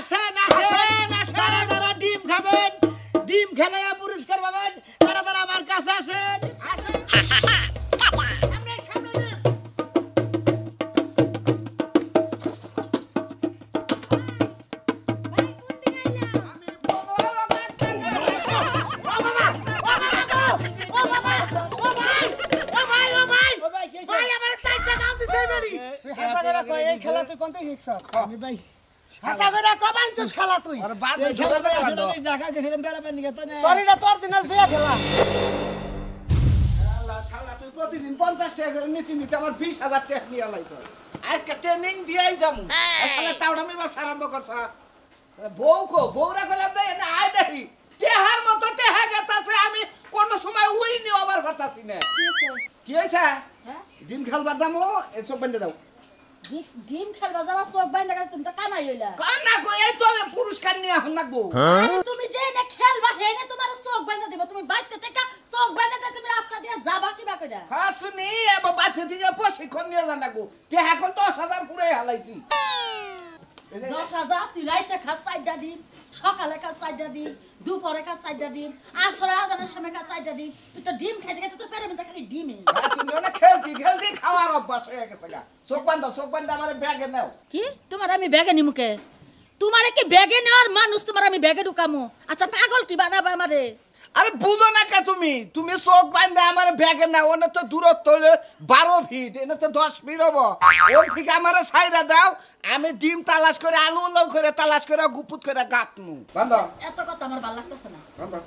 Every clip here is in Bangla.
আসেন আসেন যারা যারা ডিম খাবেন ডিম খেলায়া পুরস্কার পাবেন তারা তারা আমার কাছে আসেন আসেন সামনে সামনে দেন ভাই কোন দিকে আইলা আমি বলো রোগা ও বাবা ও বাবা ও ভাই ও ভাই ও ভাই ও ভাই ভাই আমার সাইডটা গাও দিছে বাড়ি হাসা করে কই এই খেলা তুই কোনতে শিখছস আমি ভাই হাসা করে কবাঞ্চ শালা তুই আরে বাদ এই খেলা ভাই আসলে আমি ঢাকা গেছিলাম বেড়াবেন নিকে তো না তোরিটা তোর দিনাস দুয়া খেলা আল্লাহ শালা তুই প্রতিদিন 50 টাকা করে নীতি নিতে আমার 20000 টাকা নিয়ে আইছ আজকে ট্রেনিং দিয়াই যামু শালা টাউডামি ব্যবসা আরম্ভ করছ বউরা কইলাম দে এটা আই দেখি তেহার মতো তেহা গেতাছে আমি কোন সময় উই নি ওভার করতাছি না কি হইছে হ্যাঁ ডিম খেলবার দামও এসব বন্ধ দাও ডিম খেলবা যারা চোখ বাইনা গেল তুমি তো কানাই হইলা কানা কই এই তো পুরস্কার নিয়ে হন লাগবো আরে তুমি যে না খেলবা হেনে তোমার চোখ বাইনা দিব তুমি বাইতে থেকে চোখ বাইনা দে তুমি রাস্তা দিয়া যাবা কিবা কইরা হ্যাঁ শুনি এবার বাইতে থেকে প্রশিক্ষণ নিয়ে যান লাগবো তে এখন 10000 পুরো হালাইছি 10000 তুই রাইতে খাস 4টা ডিম সকালে খাস 4টা ডিম দুপুরে খাস 4টা ডিম আসরে আজানের সময় খাস 4টা ডিম তুই তো ডিম খাইতে খাইতে তোর পেটের মধ্যে খালি ডিমই তুমি না খেলতি খাওয়ার অভ্যাস হয়ে গেছে গা চোখ বান্ধ আমার ব্যাগে নাও কি তোমার আমি ব্যাগে নিমুকে তোমারে কি ব্যাগে নেওয়ার মানুষ তোমার আমি ব্যাগে ঢুকামু আচ্ছা পাগল কি বানাবা আমারে আরে বুঝো না কে তুমি চোখ বান্ধা আমার ব্যাগে নাও ওনে তো দূরত্ব হলো 12 ফিট এনে তো 10 ফিট হবো ওর থেকে আমার সাইরা দাও আমি ডিম তালাশ করে আলু লাউ করে তালাশ করে গুপুত করে গাতনু বান্ধ এত কথা আমার ভালো লাগতেছে না বান্ধ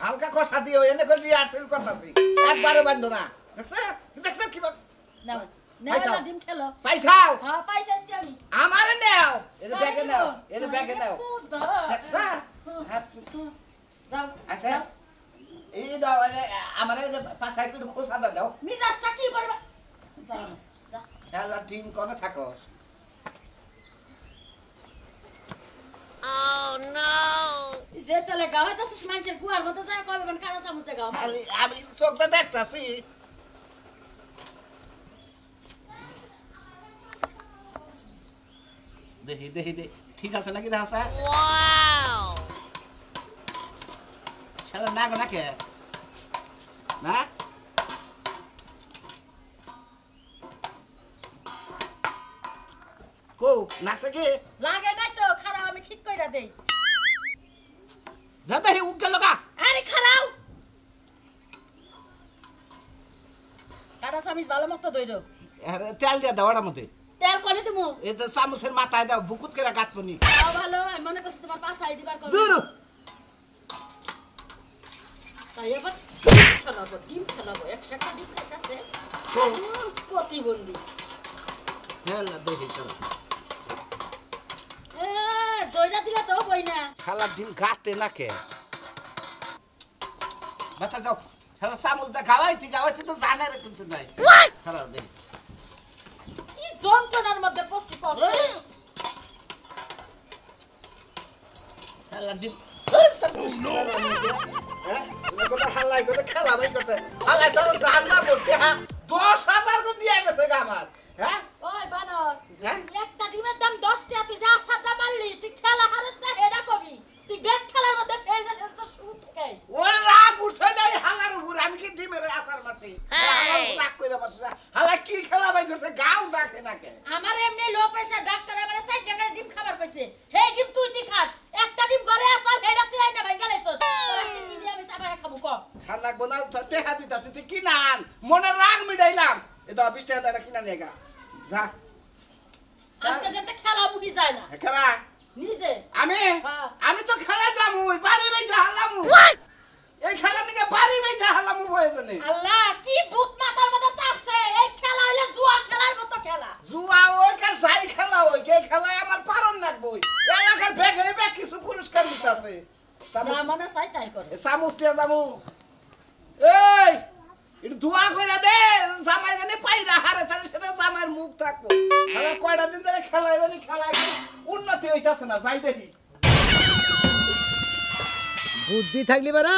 হালকা কষা দিও এনে করে রিহার্সাল করতাছি একবারে বান্ধ না দেখছ কি নাও নাও ডিম খেলো পয়সাও হ্যাঁ পয়সাছি আমি আমারে নাও এর ব্যাগে নাও দেখছ যাও আচ্ছা এই দাও আমারে পাছাই একটু খোসা দাও মিজাজটা কি করবা যাও যা খেলা টিম কোনে থাকস যেটালে গাওয়াইতাছিস মানুষের কুয়ার মধ্যে যায় কবে বান কানা চামচতে গাও আমি চোখটা দেখতাছি দেখি ঠিক আছে নাকি দেখা ওয়াও শালা নাকে না কো নাকছে কি লাগে নাই তো খারাপ আমি ঠিক কইরা দেই দাদা হে উগল লগা আরে খারাও কাটা চামিচ ভালো মতো দইরো আরে তেল দিয়া দাওড়ার মধ্যে তেল কোনে দিমু এই তো চামচের মাথায় দাও বুকুত করে গাটপনি আও ভালো আমি মনে করছি তোমার পাছাই দিবার কর দূর তাই এবার ডিম খেলাবো একসাথে ডিম খাইতাছে কো প্রতিবন্ধী হেলা দেখি চলো দইরা দিলে তো বই না শালা ডিম গাতে নাকে বাতা যাও শালা চামচ দা খাওয়াইতি তো জানে রে কিছু নাই শালা দে কি যন্ত্রণার মধ্যে পড়ছি পড়ছে শালা ডিম কথা হালাই কথা খেলা ভাই করতে হালাই তোর জানবা বলতে 10000 করে দিয়ে গেছে গা আমার হ্যাঁ ওই বানর একটা ডিমের দাম 10 টাকা তুই যা সাদা মারলি তুই খেলা হারিস না হেডা কবি তুই ব্যাগ খেলার মধ্যে ফেল যা তো শুরু থেকে ওর রাগ উঠছলে হালার উপর আমি কি ডিমের আসার মারছি হালার রাগ কইরা মারছি হালা কি খেলা ভাই করছে গাও ডাকে নাকে আমার এমনি লো পয়সা ডাক্তার আমারে 4 টাকা ডিম খাবার কইছে হে ডিম তুই খাস একটা ডিম ঘরে আসার হেডা তুই আইনা ভাই গেলাইছস তোরা কি দিদি আমি চাবাই খাবো ক খান লাগবো না টেহা দিতাছি তুই কি নান মনে রাগ মিটাইলাম এটা 20 টাকা দাঁড়া কিনা নিয়ে গা যা আজকে যেটা খেলা মুভি যায় না খেলা নিজে আমি তো খেলা যামু বাড়ি বাইজা হালামু এই খেলা নিকে বাড়ি বাইজা হালামু প্রয়োজনে আল্লাহ কি ভূত মাথার মধ্যে চাপছে এই খেলা হইলে জুয়া খেলার মতো খেলা জুয়া ওই কার যাই খেলা ওই কে খেলায় আমার পারন লাগবো এলাকার ব্যাগে কিছু পুরস্কার দিতাছে যা মনে চাই তাই করে সামুস দিয়া যামু এই এটা দোয়া কইরা দে জামাই জানি পাইরা হারে তাহলে সেটা জামাইয়ের মুখ থাকবো খেলা কয়টা দিন ধরে খেলায় জানি খেলায় উন্নতি হইতাছে না যাই দেখি বুদ্ধি থাকলি বারা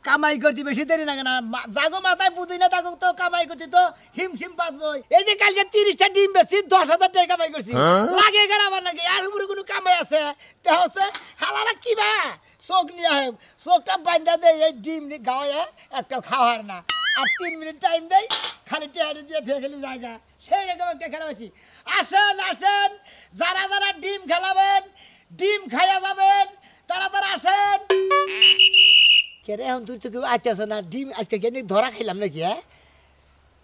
কামাই করতে বেশি দেরি না কেন জাগো মাথায় বুঝি না তাকে তো কামাই করতে তো হিমশিম বাঁধবই এই যে কালকে 30টা ডিম বেশি 10,000 টাকা কামাই করছি লাগে কেন আমার লাগে আর উপরে কোনো কামাই আছে তা হচ্ছে হালারা কি বা চোখ নিয়ে চোখটা বান্ধা দেয় এই ডিম গাওয়ায় একটা খাওয়ার না আর 3 মিনিট টাইম দেয় খালি টেহারি দিয়ে থেকে গেলি জায়গা সেই রকম একটা খেলা হয়েছি আসেন আসেন যারা যারা ডিম খেলাবেন ডিম খাইয়া যাবেন তারা তারা আসেন কে রে এখন তুই তো কেউ আইতেছে না ডিম আজকে কে ধরা খাইলাম নাকি হ্যাঁ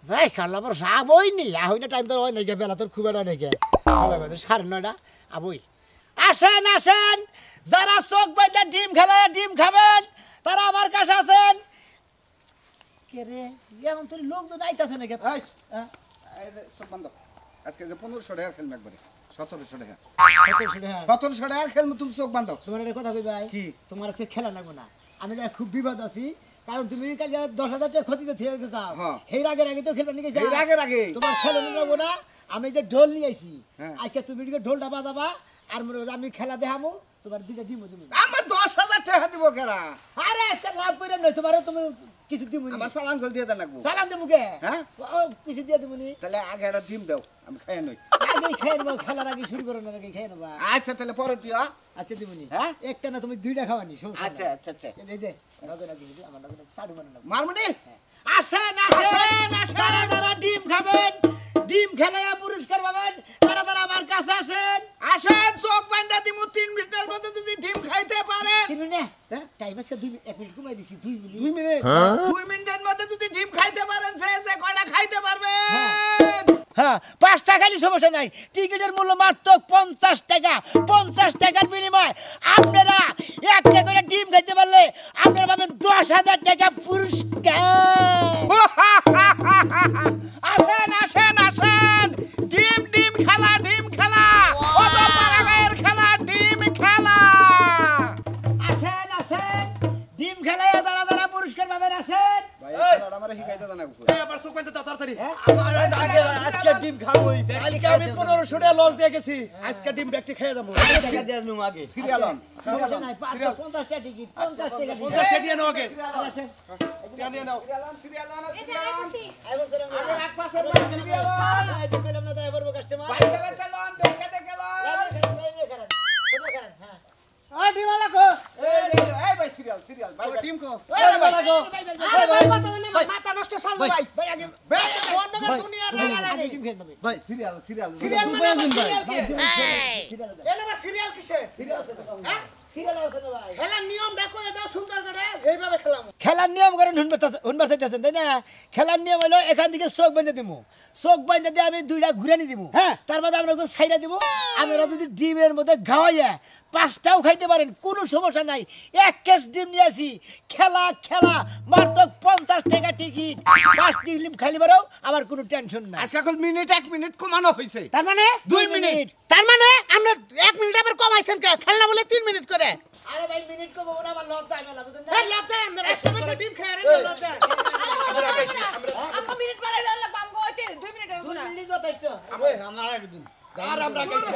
যাই খাল্লাম আর সাপ হইনি আহই না টাইম তোর হয় নাকি বেলা তোর খুব একটা নাকি 9:30 আবই আসেন আসেন যারা চোখ বাঁধা ডিম খেলায় ডিম খাবেন তারা আমার কাছে আছেন কে রে এখন তোর লোকজন আইতেছে নাকি সব বন্ধ আজকে যে 1500 টাকা খেলবে একবারে 1700 টাকা 1700 1700 টাকা খেলবে তুমি চোখ বান্ধ তোমার একটা কথা কই ভাই কি তোমার আজকে খেলা লাগবে না আমি যা খুব বিপদ আছি কারণ তুমি কাল 10,000 টাকা ক্ষতিতে ছেড়ে গেছো হের আগে তো খেলবা নাকি এর আগে তোমার খেলা লাগবে না আমি যে ঢোল নিয়ে আইছি হ্যাঁ। আজকে তুমি ঢোলটা বাজাবা আর আমি খেলা দেখামু তোমার দুইটা ডিমও দিমু আমার 10,000 টাকা দিব কেরা আরে আজকে লাভ করে নয় তুমি কিছু দিমু নি আমার সালান জল দিয়ে দেন লাগবো সালাম দেবো কে হ্যাঁ কিছু দিয়ে দিমু নি তাহলে আগে একটা ডিম দাও আমি খাই নই আগে খেয়ে নেবো খেলার আগে শুরু করো না আগে খেয়ে নেবা আচ্ছা তাহলে পরে দিও আচ্ছা দিমু নি হ্যাঁ একটা না তুমি দুইটা খাওয়ানি আচ্ছা আচ্ছা আচ্ছা এই যে নগর আগে আমার নগর সাড়ু বানানো মারমুনি আসেন আসেন যারা যারা ডিম খাবেন ডিম খেলায় পুরস্কার পাবেন তারা তারা আমার কাছে আসেন আসেন চোখ বান্ধা দিমু 3 মিনিটের মধ্যে যদি ডিম খাইতে পারেন 3 মিনিট হ্যাঁ টাইম আছে 1 মিনিট কমাই দিছি 2 মিনিট 2 মিনিট 2 মিনিটের মধ্যে যদি ডিম খাইতে পারেন যে কয়টা খাইতে পারবেন হ্যাঁ 5 টাকা খালি সমস্যা নাই টিকিটের মূল্য মাত্র 50 টাকা 50 টাকার বিনিময়ে আপনারা একটা করে ডিম খেতে পারলে আপনারা পাবেন 10,000 টাকা পুরস্কার আসেন আসেন আসেন ডিম খেলা কত পারাগায়ের খেলা ডিম খেলা আসেন আসেন ডিম খেলায় যারা যারা পুরস্কার পাবেন আসেন ভাই খেলাটা আমারে শিখাইতে দেন না এই আবার চোখ বাঁধতে তাড়াতাড়ি আমার আগে আজকে ডিম খাবোই কালকে আমি 1500 টাকা লস দিয়ে গেছি আজকে ডিম ব্যাগটি খেয়ে যাবো টাকা দিয়ে দিলাম আগে সিরিয়াল অন সমস্যা নাই 50 টাকা টিকিট 50 টাকা 50 টাকা দিয়ে নাও আগে আসেন টাকা দিয়ে নাও সিরিয়াল অন আইবো ধরে আগে এক পাশের সিরিয়াল অন এই যে কইলাম না তাই বলবো কাস্টমার ভাই যাবেন চালান দেখে লন হ্যাঁ এই ভাই সিরিয়াল ভাই টিম কো মাথা নষ্ট সাল ভাই ভাই আগে ভাই অন্য দুনিয়ার আগে ডিম খেয়ে যাবে ভাই সিরিয়াল সিরিয়াল মানে এলা সিরিয়াল কিসে সিরিয়াল আছে না ভাই খেলার নিয়ম দেখো দাও সুন্দর করে এইভাবে খেলাম খেলার নিয়ম করেন হুনবার চাইতেছেন তাই না খেলার নিয়ম হলো এখান থেকে চোখ বেঁধে দিবো চোখ বেঁধে দিয়ে আমি দুইটা ঘুরানি দিব হ্যাঁ তার মধ্যে আমরা ছাইরা দিব আমরা যদি ডিমের মধ্যে গাওয়াইয়া 5টাও খাইতে পারেন কোনো সমস্যা নাই 1 কেস ডিম নিয়ে আসি খেলা মাত্র 50 টাকা টিকিট 5 ডিম খাইলে পারো আমার কোনো টেনশন নাই আজকে কল মিনিট 1 মিনিট কমানো হইছে তার মানে 2 মিনিট তার মানে আমরা 1 মিনিট আবার কমাইছেন কে খেলনা বলে 3 মিনিট করে আরে ভাই মিনিট কম না আমার লজ্জা হয় না বুঝেন না এই লজ্জা আমরা একটা মাসে ডিম খায় রে লজ্জা আমরা মিনিট বাড়াই গেল বাঙ্গো হইতে 2 মিনিট হবে 2 না মিনিট যথেষ্ট আমরা একদিন আর আমরা গেছি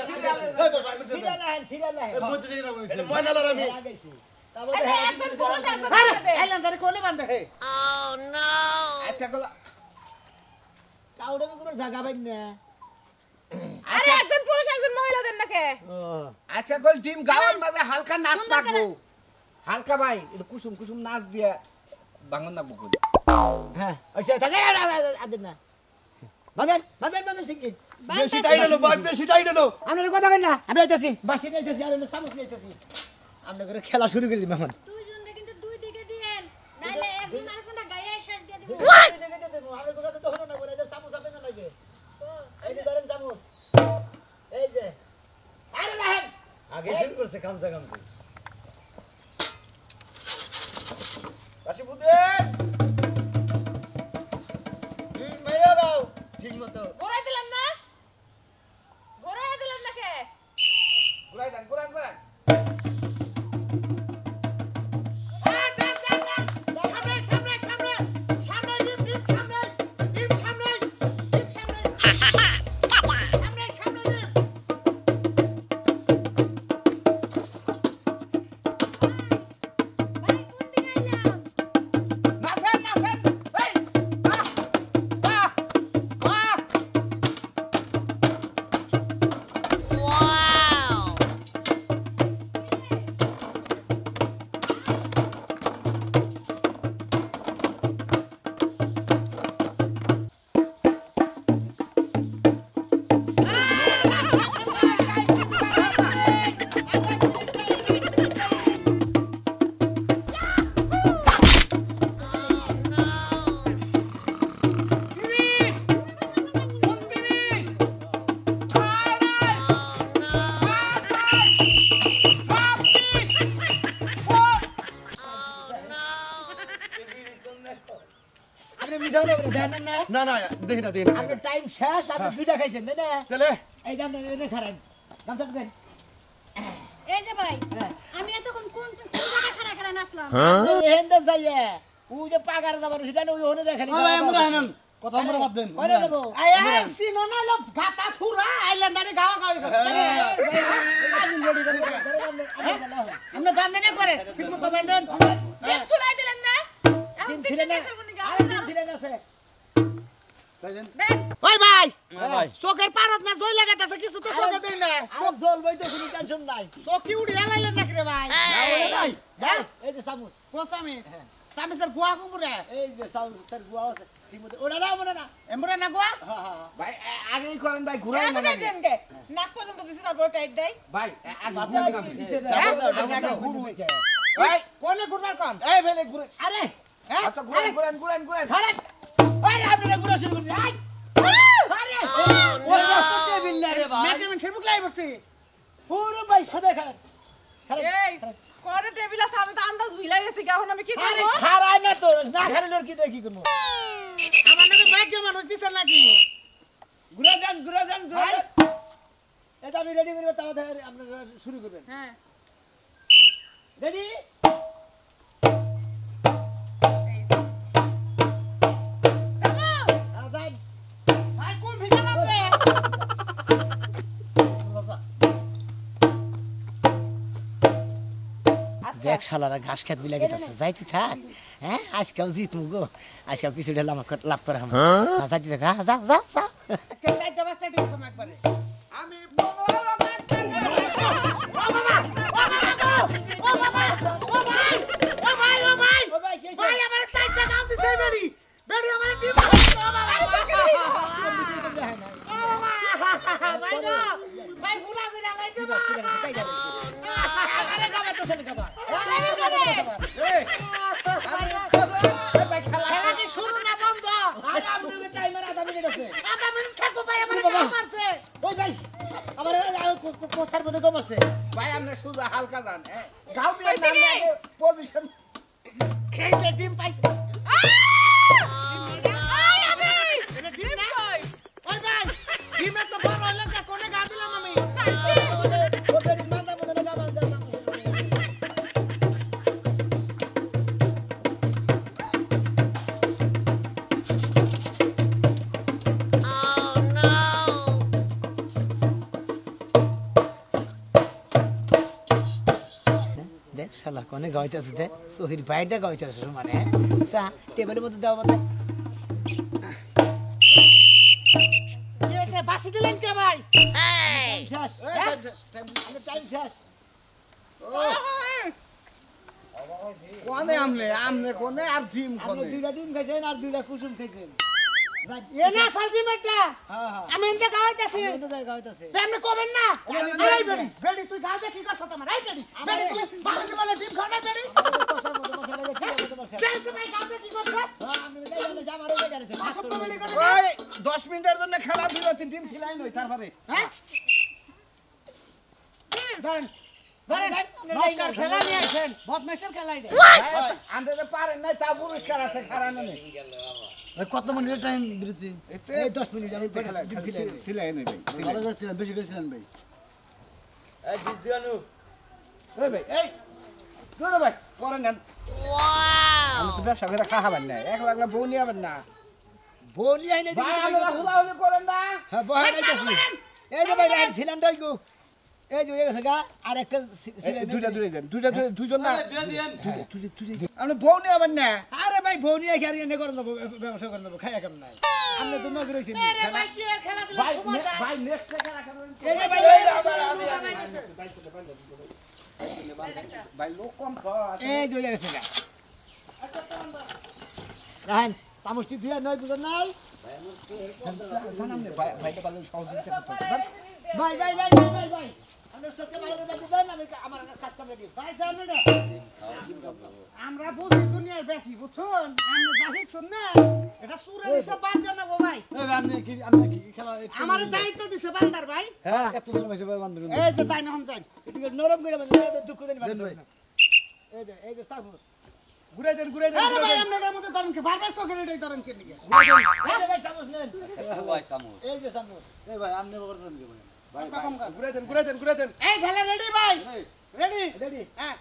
সিরিয়াল লাইন মধ্যে দিকে যাবো এটা ময়নালার আমি লাগাইছি তারপর আরে একজন পুরস্কার আরে করতে দে আইলাম তারে কোনে বান্ধে হে আচ্ছা কল কাউডে কোনো জায়গা পাই না আরে একজন পুরুষ একজন মহিলা দেন নাকি আচ্ছা কল ডিম গাওয়ার মাঝে হালকা নাচ থাকবো হালকা ভাই এটা কুসুম নাচ দিয়ে বাঙ্গন না বুকুল হ্যাঁ আচ্ছা থাকে আদেন না বাদেন ঠিক বেশি টাইট হলো ভাই বেশি টাইট হলো আপনার কথা কই না আমি আইতাছি বাসি নিতেছি আর সামুক নিতেছি আমরা করে খেলা শুরু করে দিই এখন দুইজনরে কিন্তু দুই দিকে দিয়েন নাইলে একজন আরেকজনটা গায়ে শেষ দিয়ে দিব আমার কথা তো হলো না বলে যে সামুক হাতে না লাগে এই যে ধরেন চামচ এই যে আরে রাহেন আগে শুরু করছে কামচা বাসি বুদেন মাইরা দাও ঠিক মতো ঘোরাই দিলাম না ঘোরাই দিলাম নাকি ঘুরাই দেন ঘুরান ভাই কুস্তি খাইলাম না না দেখি না দেখি না আপনি টাইম শেষ আপনি দুইটা খাইছেন তাই না তাহলে এই জান এনে খারান গামছা দেন এই যে ভাই আমি এতক্ষণ কোন জায়গায় খাড়া খাড়া নাচলাম এহেন্দা যাইয়া ও যে পাগার যাবার সেটা ওই ওনে দেখানি ভাই আমরা হানান কথা আমরা বাদ দেন কইরা দেব আই সিনো না লো গাতা ফুরা আইল্যান্ডারে গাওয়া গাওয়া আদিন রেডি করে আমরা বান্ধনে করে ঠিকমতো বান্ধন চুলাই দিলেন না দিন ছিলেন না আর দিন ছিলেন আছে তাইলেন ওই ভাই ভাই চোখের পারত না জয় লাগাতাছে কিছু তো চোখে দেই না চোখ জ্বলবই তো কোনো টেনশন নাই চোখি উড়ি এলাইলেন নাকি রে ভাই ভাই হ্যাঁ এই যে চামচ কোসামি চামচের গুয়া কুমুরে এই যে চামচের গুয়া আছে ঠিকমতো ওড়া না মনে না এমরে না গুয়া হ্যাঁ হ্যাঁ ভাই আগেই করেন ভাই ঘুরাই না লাগে নাক পর্যন্ত দিছি তারপর টাইট দেয় ভাই আগে আগে ঘুরু ভাই কোনে ঘুরবার কোন এই ফেলে ঘুরে আরে হ্যাঁ আচ্ছা ঘুরেন ঘুরেন ঘুরেন ঘুরেন ধরেন ওই আপনি ঘুরা শুরু করুন আরে ওই তো টেবিল না রে ভাই মেজারমেন্ট সেবুক লাই বসছে পুরো ভাই সদা খান এই কোন টেবিল আছে আমি তো আন্দাজ ভুলাই গেছি এখন আমি কি আরে করব খারাই না তো না খালি লোর কি দেখি করব আমার নাকি ভাগ্য মানুষ দিছেন নাকি ঘুরা যান এটা আমি রেডি করব তাহলে আপনারা শুরু করবেন হ্যাঁ রেডি আজান ভাই কোন ভিডিও আপনি দেখ শালারা ঘাস খেত বিলা গেছে যাইতে থাক হ্যাঁ আজকেও জিতমু গো আজকেও কিছু ঢেলা আমাকে লাভ করে আমরা যাইতে থাক হ্যাঁ যাও যাও যাও আজকে চারটা পাঁচটা টিম কম একবারে আমি বড় একটা ও বাবা ও বাবা ও ভাই ভাই আমার চারটা গাম দিছে বেড়ি আমার টিম ও বাবা ভাই গো ভাই পুরা করে লাইছে বা আরে গাবা তো চলে গাবা খেলা কি শুরু না বন্ধ আরে আপনাদের টাইমার আধা মিনিট আছে আধা মিনিট থাকবো ভাই আমার কাম মারছে ওই ভাই আমার কোসার মধ্যে কম আছে ভাই আপনি সুজা হালকা যান গাও দিয়ে নাম আগে পজিশন এই যে টিম পাইছে আই আমি এটা টিম না ওই ভাই টিমে তো বড় হইলো কা কোনে গা দিলাম আমি ওদের মাথা মধ্যে গা বাজ দাও দেখ শালা কোনে গাইতেছে দে সোহির বাইরে দে গাইতেছে মানে সা টেবিলের মধ্যে দাও বতে কি আছে বাসি দিলেন কে ভাই এই শেষ আমি টাইম শেষ কোনে আমনে কোনে আর টিম আপনি কোনে দুইটা ডিম খাইছেন আর দুইটা কুসুম খাইছেন এ না সালজিমেটটা আমি এনতে গাইতেছি এনতে গাইতেছি আপনি কবেন না এই বেড়ি বেড়ি তুই গাও দে কি করছ তোমার এই বেড়ি বেড়ি তুমি বাসি বলে ডিম খাও না বেড়ি কসার মধ্যে বসে লাগে কি করছ বেড়ি ভাই গাও দে কি করছ আমি গাইলে জামারও গাইলে আসল বেড়ি করে ওই 10 মিনিটের জন্য খেলা বিরতি টিম ছিলাই নই তারপরে হ্যাঁ ধরেন ধরেন নৌকার খেলা নিয়ে আসেন বদমাশের খেলা এটা আনতে পারেন নাই তা পুরস্কার আছে খারানো নেই কত মিনিটের টাইম বিরতি এই 10 মিনিট আমি খেলা ছিলাই নই ভাই ভালো করেছিলেন বেশি করেছিলেন ভাই এই জিদ্দিয়ানু এই ভাই এই দূরে ভাই পরে নেন আমি তো ব্যবসা করে খাওয়াবেন না 1 লাখ বউ নিয়াবেন না বলি আইনে ভাই দিকে আমরা হুলাহুলি করেন না হ্যাঁ বহাই নাইতেছি এই যে ভাই রাইন সিলিন্ডার গো এই যে হয়ে গেছে গা আর একটা দুইটা দেন দুইজন না আপনি বউ নিয়াবেন না আরে ভাই বউনি আই গাড়ি এনে করন ব্যবসা করন খায়া কেমন নাই আমনে তো নগর হইছেন আরে ভাই কি এর খেলা দিলে সময় দাও ভাই নেক্সট খেলা খেলবেন এই যে ভাই ভাই লোক কম তো এই যে হয়ে গেছে গা রাইন চামচটি দিয়া নয় বুঝন নাই ভাইটা ভালো সহযোগিতা করতে ভাই আমরা সবকে ভালো করে বাকি দেন আমি আমার কাজ করে দিই ভাই জানো না আমরা বুঝি দুনিয়ার ব্যাকি বুঝছেন আমরা জানিছুন না এটা সুরের হিসাব বাদ জানাবো ভাই আপনি কি খেলা আমার দায়িত্ব দিছে বান্দার ভাই হ্যাঁ এত জন মাসে ভাই বান্ধব এই যে যাই না হন যাই একটু নরম করে বান্ধব দুঃখ দেন ভাই এই যে সাবুস ঘুরাই দেন ঘুরাই দেন আরে ঘুরাই ভাই দেন আপনাদের মধ্যে ধরেন কি বারবার চোখের এটাই ধরেন কি নিকে এই যে ভাই চামচ নেন ভাই চামচ এই যে চামচ এই ভাই আপনি বড় দেন কি ভাই কথা কম কর ঘুরাই দেন ঘুরাই দেন ঘুরাই দেন এই খেলা রেডি ভাই রেডি রেডি হ্যাঁ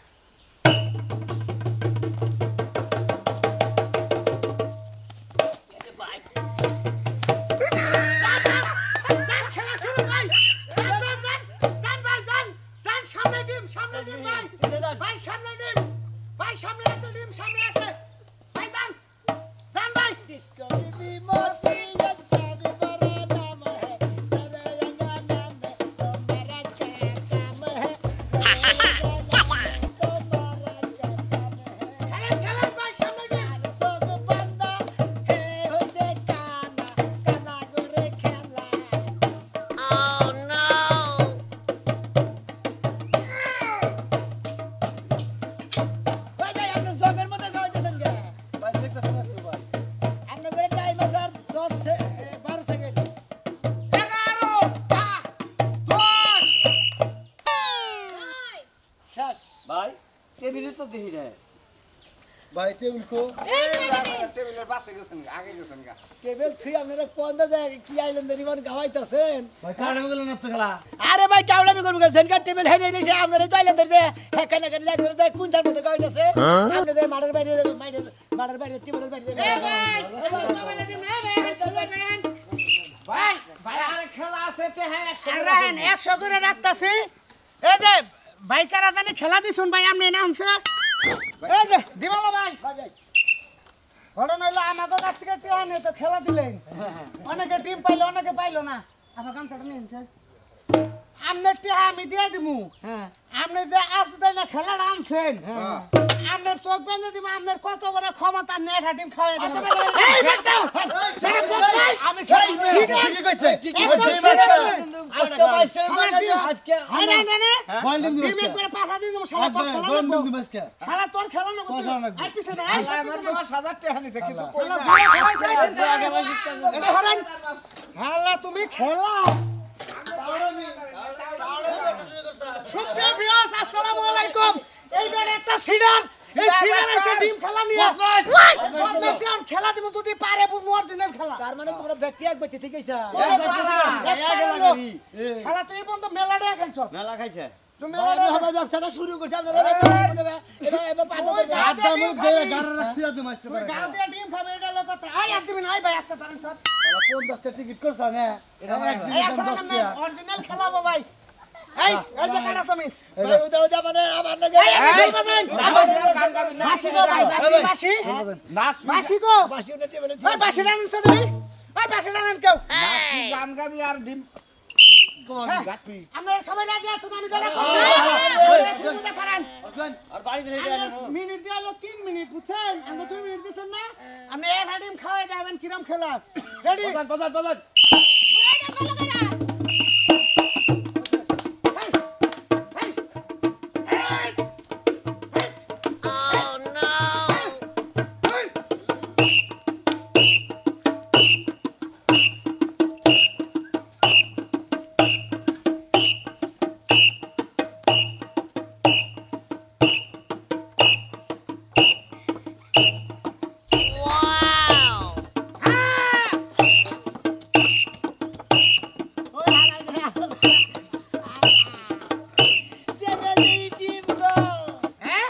যান, খেলা শুরু ভাই। যান ভাই, যান। যান, সামনে ডিম ভাই। ভাই, সামনে ডিম। ভাই, সামনে আছে ডিম, সামনে আছে। ভাই, যান। যান ভাই। খেলেন, খেলেন ভাই, সামনে ডিম। ভাই দেখতেছেন না তো ভাই 11, 10, ভাই টেবিলে তো দেখি না ভাই টেবিল কো এই টেবিলের পাশে গেছেন আগে গেছেন গা টেবিল থুই আপনারা কোন জায়গায় কি আইলেন রিমান গাওয়াইতাছেন ভাই কাড়া গেল না তো খেলা আরে ভাই টাউলামি করব গেছেন কা টেবিল হেনে নিছে আপনারা চাইলেন ধরে হ্যাঁ কেন কেন যাই ধরে কোন জার মধ্যে গাওয়াইতাছে আপনি যে মাডার বাইরে টেবিলের বাইরে ভাই ভাই আরে খেলা আছে তে হ্যাঁ রাহেন 100 করে রাখতাছি এই যে ভাই কারা জানি খেলা দিছুন ভাই আপনি না আনছে এই যে দিমালো ভাই ঘটনা হইলো আমাকে কাছ থেকে টিয়া নিয়ে তো খেলা দিলেন অনেকে টিম পাইলো অনেকে পাইলো না আমার গামছাটা নিন আপনার টিয়া আমি দিয়ে দিমু আপনি যে আসতে না খেলাটা আনছেন আপনার চোখ বেঁধে দিব আপনার কত বড় ক্ষমতা নেট টিম খাওয়াই দেব আমি খেলবো ঠিকই কইছে আজকে 22 আজকে আরে না বল দিন দিবস টিমে করে পাঁচা দিন দেব শালা তোর খেলা গরম না দিন দিবস কে শালা তোর খেলা না আই পিছে না আই আমার 10,000 টাকা নিছে কিছু কই না হালা তুমি খেলা সুপ্রিয় ভিউয়ার্স আসসালামু আলাইকুম এই বেড়ে একটা সিডার এই সিডার আছে টিম খেলা নিয়ে বদমাশিয়ান খেলা দিব যদি পারে বুঝ অরিজিনাল খেলা তার মানে তোমরা ব্যক্তি এক ব্যক্তি ঠিক আছে খেলা তুই বন্ধ মেলাডা খেলছো মেলা খাইছে তুমি মেলাডা হবে ব্যবসাটা শুরু করছ আপনারা এবার এবার পাতে দেবে আড্ডা মুখ দিয়ে গাড়া রাখছি না তুমি আসতে পারে গাল দিয়ে টিম খাবে এটা লোক কথা আই আর তুমি নাই ভাই একটা তারেন স্যার 50 টা টিকিট করছ না এটা একদিন 10 টা অরিজিনাল খেলা হবে ভাই এই এই যে কাটা সমিস ভাই উদা মানে আমার নাকি এই বাজেন বাসি গো ভাই বাসি নাচ বাসি গো বাসি উঠে টেবিলে ওই বাসি রানেন সাদে ওই বাসি রানেন কেউ গান গাবি আর ডিম আমরা সবাই রাজি আছেন আমি দলা করেন আর বাড়িতে হেঁটে মিনিট দিলো 3 মিনিট বুঝছেন আমরা 2 মিনিট দিছেন না আপনি এক হাডিম খাওয়াই যাবেন কিরম খেলা রেডি বাজার হ্যাঁ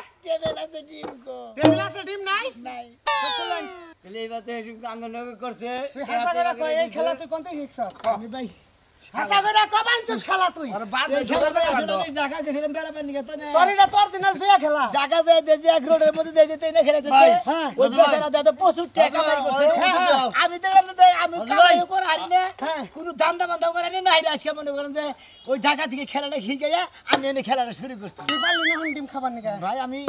টেবিল আছে টিম নাই এইবারে আঙ্গন করছে তুই হাসা করে কই এই খেলা তুই কোনতে শিখছ আমি ভাই হাসা করে কবাঞ্চ খেলা তুই আর বাদ এই খেলা ভাই আসলে আমি ঢাকা গেছিলাম বেড়াবেন নিকে তো না তোর এটা তোর দিনাল তুই খেলা ঢাকা যায় দেজি এক রোডের মধ্যে দেজি তেনে খেলাতে হ্যাঁ ওই বেচারা দাদা প্রচুর টাকা কামাই করছে হ্যাঁ। আমি দেখলাম যে আমি কামাই করে হারি না হ্যাঁ। কোনো ধান্দা বান্ধা করে না হারি আজকে মনে করেন যে ওই ঢাকা থেকে খেলাটা শিখে যায় আমি এনে খেলাটা শুরু করছি তুই পারলি না টিম খাবার নিকা ভাই আমি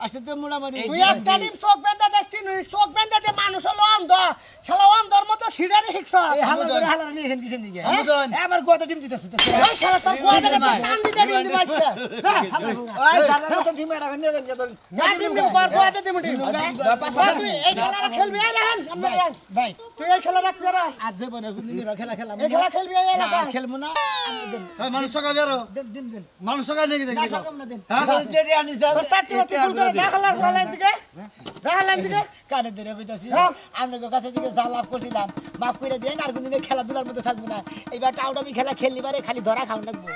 আসলে তো মোটামুটি তুই একটা টিম চোখ বেঁধে দেস তিন চোখ বেঁধে দে মানুষ হলো অন্ধ শালা অন্ধর তোর মতো সিডারে হিকছ এই হালা ধরে হালা নিয়ে এখানে কিসের নিয়ে আমুদন। আমার গোয়াতে ডিম দিতেছে তো এই শালা তোর কোয়া দেখে তো শান্তি দে ডিম দিবাইছ কে ওই দাদা তো ডিম এটা নিয়ে যান তোর না ডিম দিম পর কোয়া দে ডিম ডিম তুই এই খেলাটা খেলবি এই রান আমরা রান ভাই তুই এই খেলা রাখবি রান আর জীবনে কোনদিন খেলা খেলাম এই খেলা খেলবি এই এলাকা খেলবো না আমি দেন মানুষ টাকা বেরো দেন দেন মানুষ টাকা নিয়ে না দেখি থাকাম না দেন যেটি আনিস তোর সাথে ওটি গুল দেখালার বলেন দিকে দেখালাম দিকে কানে ধরে কইতাছি আপনাদের কাছে থেকে যা লাভ করছিলাম মাফ করে দেন আর কোনদিন খেলাধুলার মধ্যে থাকবো না এইবার টাউট আমি খেলা খেললি পারে খালি ধরা খাওয়া লাগবো